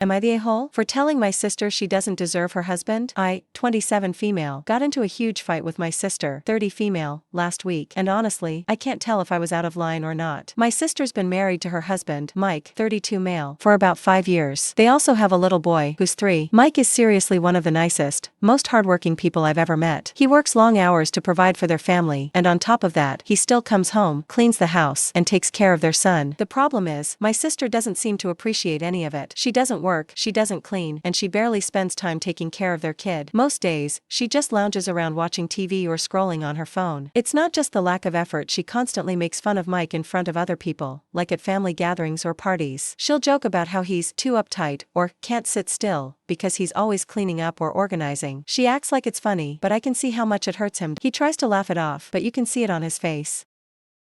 Am I the a-hole for telling my sister she doesn't deserve her husband? I, 27 female, got into a huge fight with my sister, 30 female, last week, and honestly, I can't tell if I was out of line or not. My sister's been married to her husband, Mike, 32 male, for about 5 years. They also have a little boy, who's 3. Mike is seriously one of the nicest, most hardworking people I've ever met. He works long hours to provide for their family, and on top of that, he still comes home, cleans the house, and takes care of their son. The problem is, my sister doesn't seem to appreciate any of it. She doesn't work, she doesn't clean, and she barely spends time taking care of their kid. Most days, she just lounges around watching TV or scrolling on her phone. It's not just the lack of effort, she constantly makes fun of Mike in front of other people, like at family gatherings or parties. She'll joke about how he's too uptight or can't sit still because he's always cleaning up or organizing. She acts like it's funny, but I can see how much it hurts him. He tries to laugh it off, but you can see it on his face.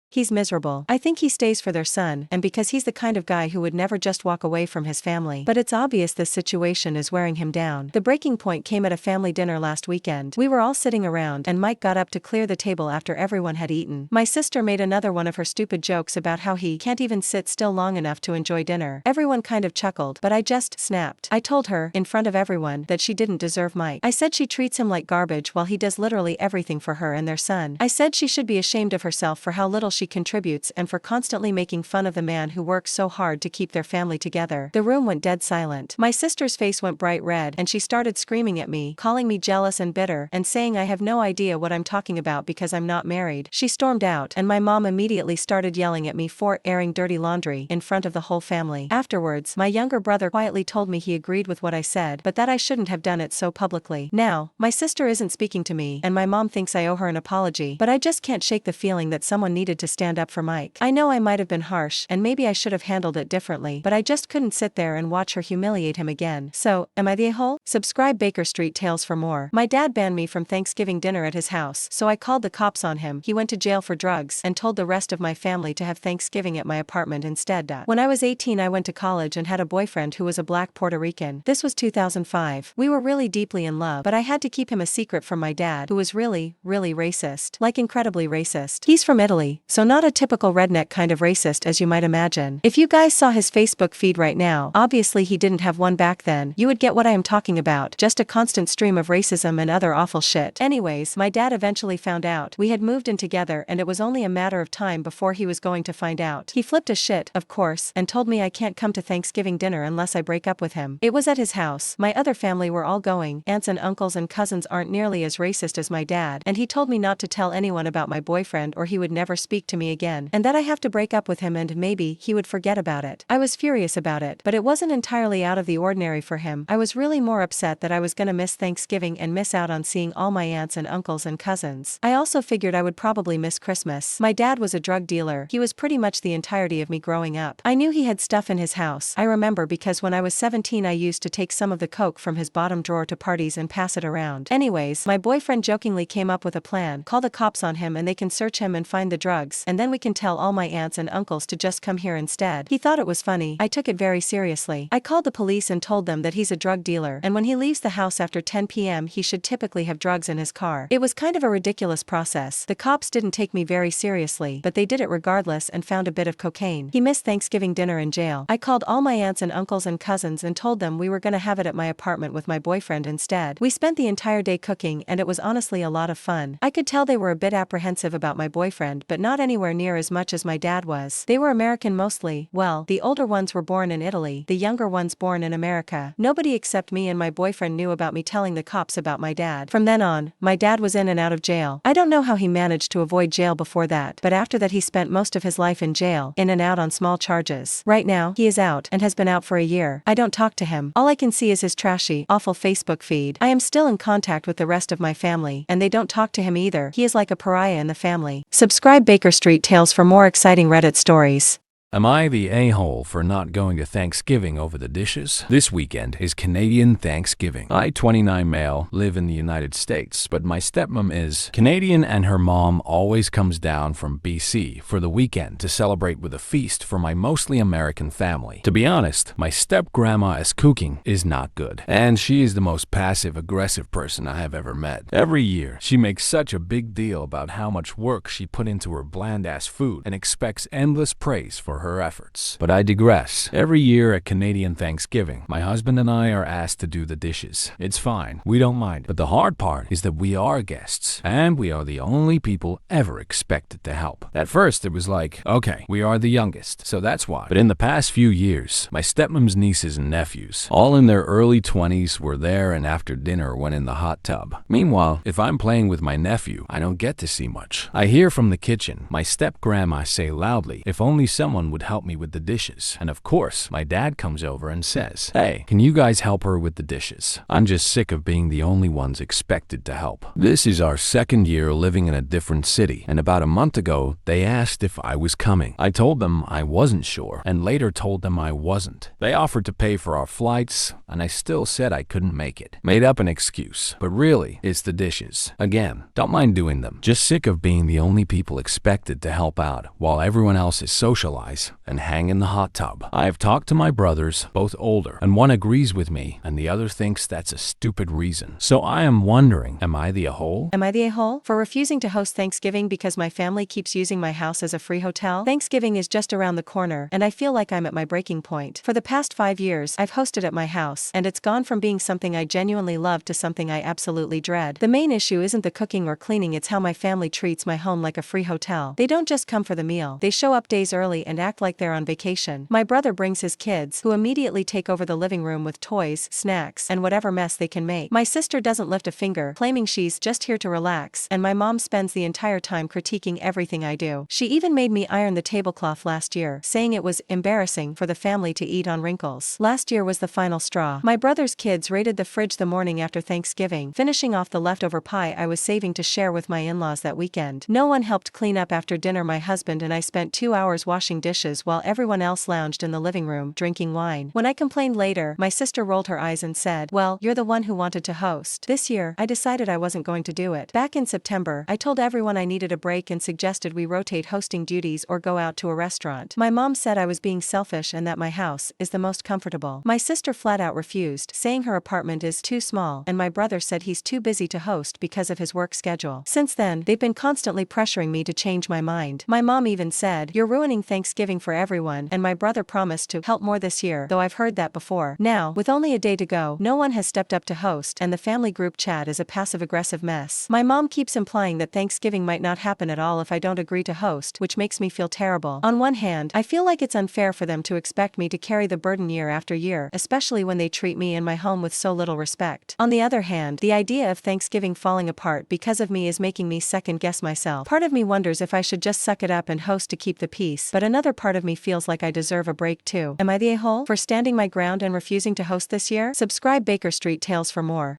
He's miserable. I think he stays for their son, and because he's the kind of guy who would never just walk away from his family. But it's obvious this situation is wearing him down. The breaking point came at a family dinner last weekend. We were all sitting around, and Mike got up to clear the table after everyone had eaten. My sister made another one of her stupid jokes about how he can't even sit still long enough to enjoy dinner. Everyone kind of chuckled, but I just snapped. I told her, in front of everyone, that she didn't deserve Mike. I said she treats him like garbage while he does literally everything for her and their son. I said she should be ashamed of herself for how little she contributes and for constantly making fun of the man who works so hard to keep their family together. The room went dead silent. My sister's face went bright red and she started screaming at me, calling me jealous and bitter, and saying I have no idea what I'm talking about because I'm not married. She stormed out, and my mom immediately started yelling at me for airing dirty laundry in front of the whole family. Afterwards, my younger brother quietly told me he agreed with what I said, but that I shouldn't have done it so publicly. Now, my sister isn't speaking to me, and my mom thinks I owe her an apology, but I just can't shake the feeling that someone needed to stand up for Mike. I know I might have been harsh, and maybe I should have handled it differently, but I just couldn't sit there and watch her humiliate him again. So, am I the a-hole? Subscribe Baker Street Tales for more. My dad banned me from Thanksgiving dinner at his house, so I called the cops on him. He went to jail for drugs, and told the rest of my family to have Thanksgiving at my apartment instead. When I was 18, I went to college and had a boyfriend who was a black Puerto Rican. This was 2005. We were really deeply in love, but I had to keep him a secret from my dad, who was really, really racist. Like incredibly racist. He's from Italy, so not a typical redneck kind of racist as you might imagine. If you guys saw his Facebook feed right now, obviously he didn't have one back then, you would get what I am talking about, just a constant stream of racism and other awful shit. Anyways, my dad eventually found out. We had moved in together and it was only a matter of time before he was going to find out. He flipped a shit, of course, and told me I can't come to Thanksgiving dinner unless I break up with him. It was at his house. My other family were all going. Aunts and uncles and cousins aren't nearly as racist as my dad, and he told me not to tell anyone about my boyfriend or he would never speak to me again, and that I have to break up with him and maybe he would forget about it. I was furious about it, but it wasn't entirely out of the ordinary for him. I was really more upset that I was gonna miss Thanksgiving and miss out on seeing all my aunts and uncles and cousins. I also figured I would probably miss Christmas. My dad was a drug dealer. He was pretty much the entirety of me growing up. I knew he had stuff in his house. I remember because when I was 17 I used to take some of the coke from his bottom drawer to parties and pass it around. Anyways, my boyfriend jokingly came up with a plan. Call the cops on him and they can search him and find the drugs, and then we can tell all my aunts and uncles to just come here instead. He thought it was funny. I took it very seriously. I called the police and told them that he's a drug dealer, and when he leaves the house after 10 p.m. he should typically have drugs in his car. It was kind of a ridiculous process. The cops didn't take me very seriously, but they did it regardless and found a bit of cocaine. He missed Thanksgiving dinner in jail. I called all my aunts and uncles and cousins and told them we were gonna have it at my apartment with my boyfriend instead. We spent the entire day cooking and it was honestly a lot of fun. I could tell they were a bit apprehensive about my boyfriend, but not anywhere near as much as my dad was. They were American mostly. Well, the older ones were born in Italy, the younger ones born in America. Nobody except me and my boyfriend knew about me telling the cops about my dad. From then on, my dad was in and out of jail. I don't know how he managed to avoid jail before that, but after that he spent most of his life in jail, in and out on small charges. Right now, he is out, and has been out for a year. I don't talk to him. All I can see is his trashy, awful Facebook feed. I am still in contact with the rest of my family, and they don't talk to him either. He is like a pariah in the family. Subscribe Baker Street Tales for more exciting Reddit stories. Am I the a-hole for not going to Thanksgiving over the dishes? This weekend is Canadian Thanksgiving. I, 29 male, live in the United States, but my stepmom is Canadian and her mom always comes down from BC for the weekend to celebrate with a feast for my mostly American family. To be honest, my step-grandma's cooking is not good, and she is the most passive-aggressive person I have ever met. Every year, she makes such a big deal about how much work she put into her bland-ass food and expects endless praise for her efforts. But I digress. Every year at Canadian Thanksgiving, my husband and I are asked to do the dishes. It's fine. We don't mind. But the hard part is that we are guests, and we are the only people ever expected to help. At first, it was like, okay, we are the youngest, so that's why. But in the past few years, my stepmom's nieces and nephews, all in their early 20s, were there and after dinner went in the hot tub. Meanwhile, if I'm playing with my nephew, I don't get to see much. I hear from the kitchen my step-grandma say loudly, if only someone would help me with the dishes. And of course, my dad comes over and says, hey, can you guys help her with the dishes? I'm just sick of being the only ones expected to help. This is our second year living in a different city, and about a month ago, they asked if I was coming. I told them I wasn't sure, and later told them I wasn't. They offered to pay for our flights, and I still said I couldn't make it. Made up an excuse, but really, it's the dishes. Again, don't mind doing them. Just sick of being the only people expected to help out, while everyone else is socialize and hang in the hot tub. I have talked to my brothers, both older, and one agrees with me, and the other thinks that's a stupid reason. So I am wondering, am I the a-hole? Am I the a-hole for refusing to host Thanksgiving because my family keeps using my house as a free hotel? Thanksgiving is just around the corner, and I feel like I'm at my breaking point. For the past 5 years, I've hosted at my house, and it's gone from being something I genuinely love to something I absolutely dread. The main issue isn't the cooking or cleaning, it's how my family treats my home like a free hotel. They don't just come for the meal. They show up days early and act like they're on vacation. My brother brings his kids, who immediately take over the living room with toys, snacks, and whatever mess they can make. My sister doesn't lift a finger, claiming she's just here to relax, and my mom spends the entire time critiquing everything I do. She even made me iron the tablecloth last year, saying it was embarrassing for the family to eat on wrinkles. Last year was the final straw. My brother's kids raided the fridge the morning after Thanksgiving, finishing off the leftover pie I was saving to share with my in-laws that weekend. No one helped clean up after dinner. My husband and I spent 2 hours washing dishes while everyone else lounged in the living room, drinking wine. When I complained later, my sister rolled her eyes and said, well, you're the one who wanted to host. This year, I decided I wasn't going to do it. Back in September, I told everyone I needed a break and suggested we rotate hosting duties or go out to a restaurant. My mom said I was being selfish and that my house is the most comfortable. My sister flat out refused, saying her apartment is too small, and my brother said he's too busy to host because of his work schedule. Since then, they've been constantly pressuring me to change my mind. My mom even said, you're ruining Thanksgiving for everyone, and my brother promised to help more this year, though I've heard that before. Now, with only a day to go, no one has stepped up to host, and the family group chat is a passive-aggressive mess. My mom keeps implying that Thanksgiving might not happen at all if I don't agree to host, which makes me feel terrible. On one hand, I feel like it's unfair for them to expect me to carry the burden year after year, especially when they treat me and my home with so little respect. On the other hand, the idea of Thanksgiving falling apart because of me is making me second-guess myself. Part of me wonders if I should just suck it up and host to keep the peace, but another part of me feels like I deserve a break too. Am I the a-hole for standing my ground and refusing to host this year? Subscribe Baker Street Tales for more.